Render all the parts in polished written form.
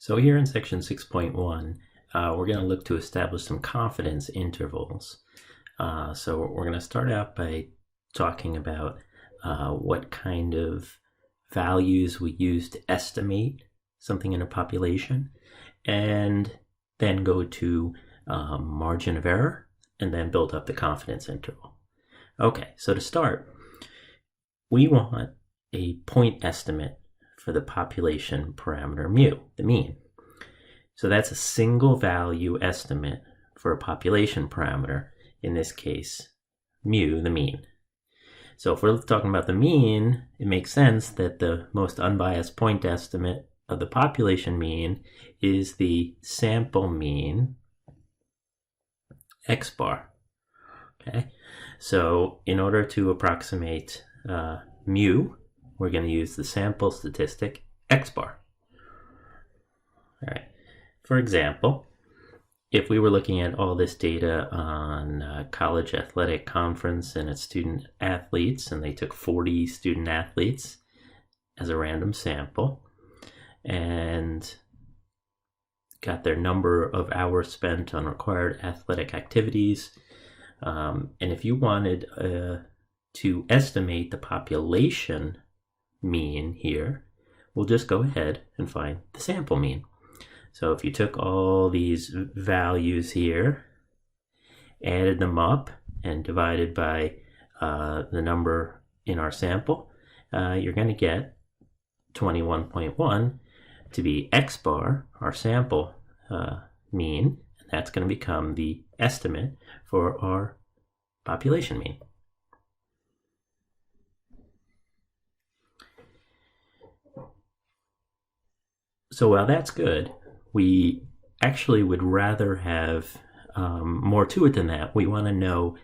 So here in section 6.1, we're going to look to establish some confidence intervals. So we're going to start out by talking about what kind of values we use to estimate something in a population, and then go to margin of error, and then build up the confidence interval. Okay, so to start, we want a point estimate for the population parameter mu, the mean. So that's a single value estimate for a population parameter, in this case, mu, the mean. So if we're talking about the mean, it makes sense that the most unbiased point estimate of the population mean is the sample mean x bar. Okay, so in order to approximate mu, we're going to use the sample statistic x bar. All right. For example, if we were looking at all this data on college athletic conference and its student athletes, and they took 40 student athletes as a random sample and got their number of hours spent on required athletic activities, and if you wanted to estimate the population mean here, we'll just go ahead and find the sample mean. So if you took all these values here, added them up, and divided by the number in our sample, you're going to get 21.1 to be x bar, our sample mean, and that's going to become the estimate for our population mean. So while that's good, we actually would rather have more to it than that. We want to know,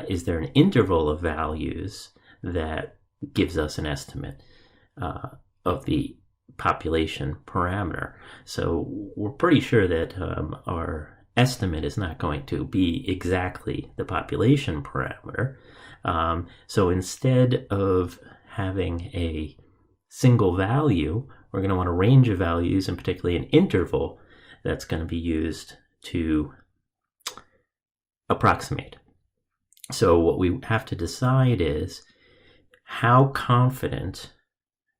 is there an interval of values that gives us an estimate of the population parameter? So we're pretty sure that our estimate is not going to be exactly the population parameter. So instead of having a single value, we're going to want a range of values, and particularly an interval that's going to be used to approximate. So what we have to decide is, how confident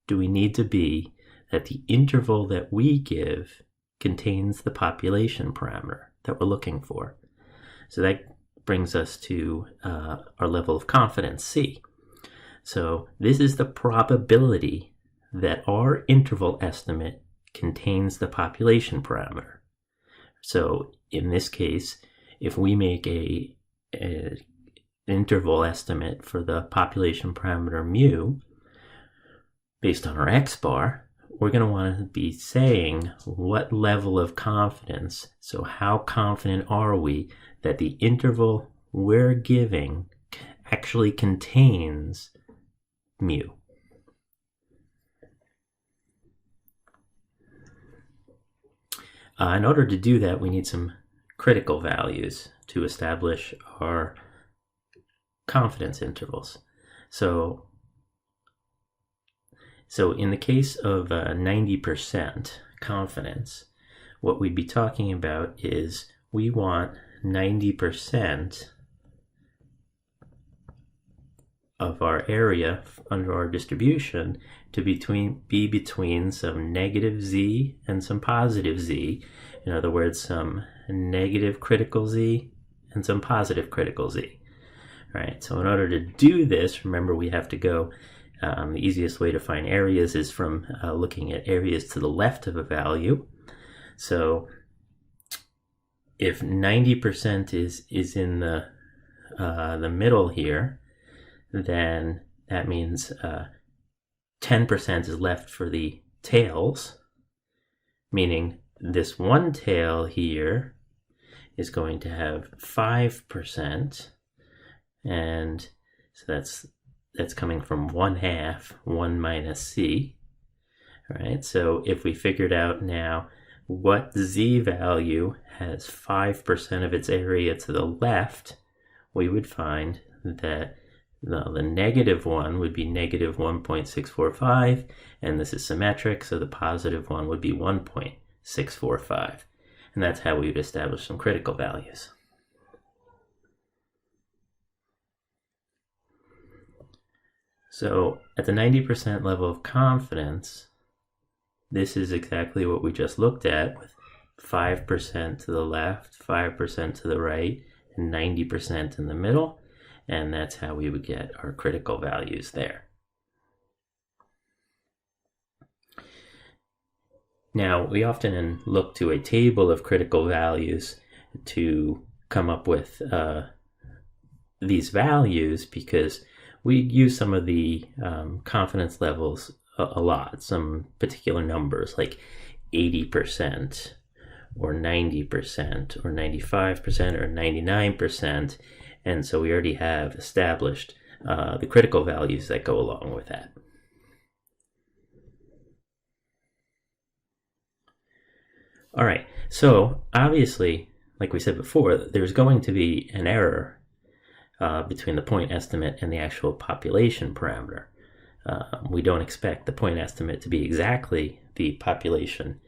do we need to be that the interval that we give contains the population parameter that we're looking for? So that brings us to our level of confidence, C. So this is the probability that our interval estimate contains the population parameter. So in this case, if we make an interval estimate for the population parameter mu based on our x bar, we're going to want to be saying what level of confidence, so how confident are we that the interval we're giving actually contains mu. In order to do that, we need some critical values to establish our confidence intervals. So in the case of 90% confidence, what we'd be talking about is we want 90% of our area under our distribution to be between some negative z and some positive z. In other words, some negative critical z and some positive critical z. All right, so in order to do this, remember we have to go, the easiest way to find areas is from looking at areas to the left of a value. So if 90% is in the middle here, then that means 10% is left for the tails, meaning this one tail here is going to have 5%, and so that's coming from 1/2, 1 minus c. All right, so if we figured out now what z value has 5% of its area to the left, we would find that the negative one would be negative 1.645, and this is symmetric, so the positive one would be 1.645. 0.645. And that's how we would establish some critical values. So at the 90% level of confidence, this is exactly what we just looked at, with 5% to the left, 5% to the right, and 90% in the middle. And that's how we would get our critical values there. Now, we often look to a table of critical values to come up with these values, because we use some of the confidence levels a lot, some particular numbers like 80% or 90% or 95% or 99%. And so we already have established the critical values that go along with that. All right, so obviously, like we said before, there's going to be an error between the point estimate and the actual population parameter. We don't expect the point estimate to be exactly the population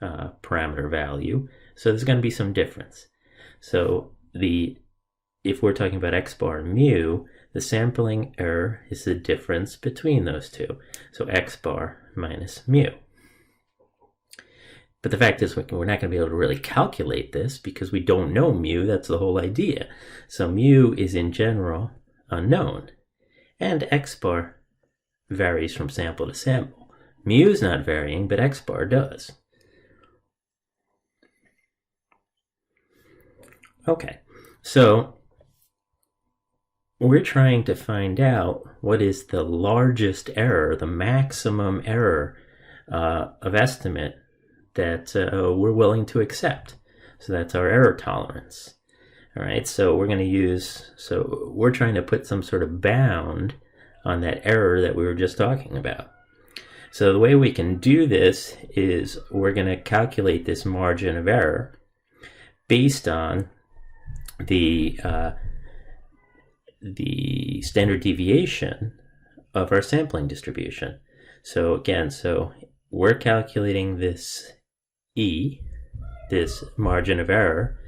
parameter value, so there's going to be some difference. So if we're talking about x bar and mu, the sampling error is the difference between those two. So x bar minus mu. But the fact is, we're not going to be able to really calculate this because we don't know mu. That's the whole idea. So mu is in general unknown. And x bar varies from sample to sample. Mu is not varying, but x bar does. Okay, so we're trying to find out what is the largest error, the maximum error of estimate that we're willing to accept. So that's our error tolerance. All right, so we're trying to put some sort of bound on that error that we were just talking about. So the way we can do this is we're going to calculate this margin of error based on the standard deviation of our sampling distribution. So again, we're calculating this this margin of error,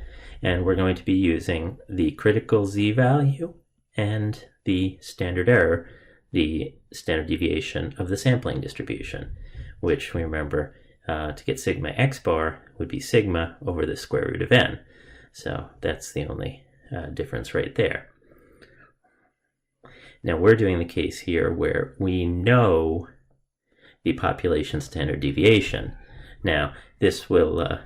and we're going to be using the critical z-value and the standard error, the standard deviation of the sampling distribution, which we remember to get sigma x bar would be sigma over the square root of n. So that's the only difference right there. Now we're doing the case here where we know the population standard deviation. Now this will,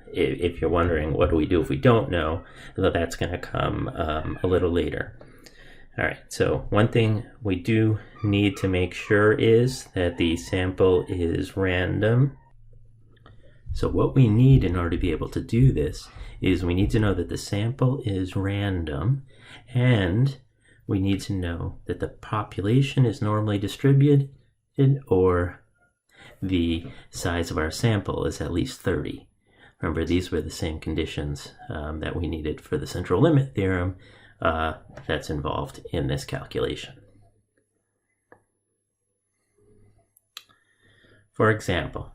if you're wondering what do we do if we don't know, that's going to come a little later. All right, so one thing we do need to make sure is that the sample is random. So what we need in order to be able to do this is we need to know that the sample is random, and we need to know that the population is normally distributed, or the size of our sample is at least 30. Remember, these were the same conditions that we needed for the central limit theorem that's involved in this calculation. For example,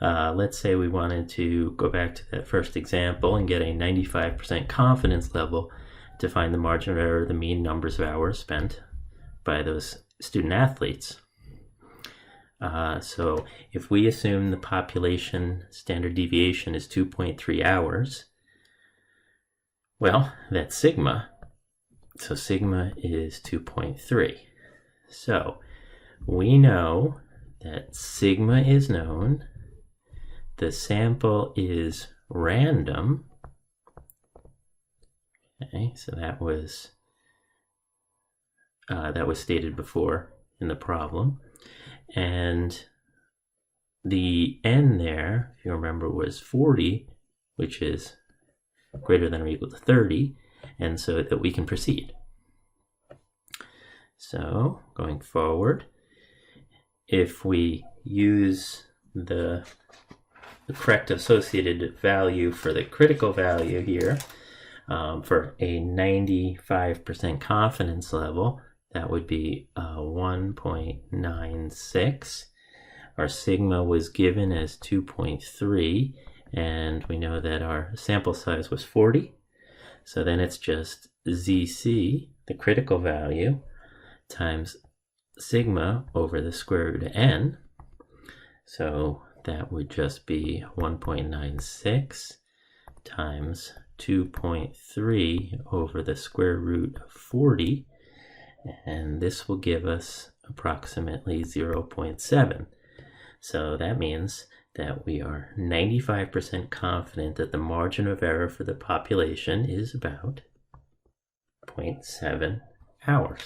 let's say we wanted to go back to that first example and get a 95% confidence level to find the margin of error, the mean numbers of hours spent by those student athletes. So if we assume the population standard deviation is 2.3 hours, well, that's sigma. So sigma is 2.3. So we know that sigma is known, the sample is random. Okay, so that was stated before in the problem. And the n there, if you remember, was 40, which is greater than or equal to 30, and so that we can proceed. So going forward, if we use the correct associated value for the critical value here, for a 95% confidence level, that would be 1.96. our sigma was given as 2.3, and we know that our sample size was 40. So then it's just ZC, the critical value, times sigma over the square root of n. So that would just be 1.96 times 2.3 over the square root of 40, and this will give us approximately 0.7. So that means that we are 95% confident that the margin of error for the population is about 0.7 hours.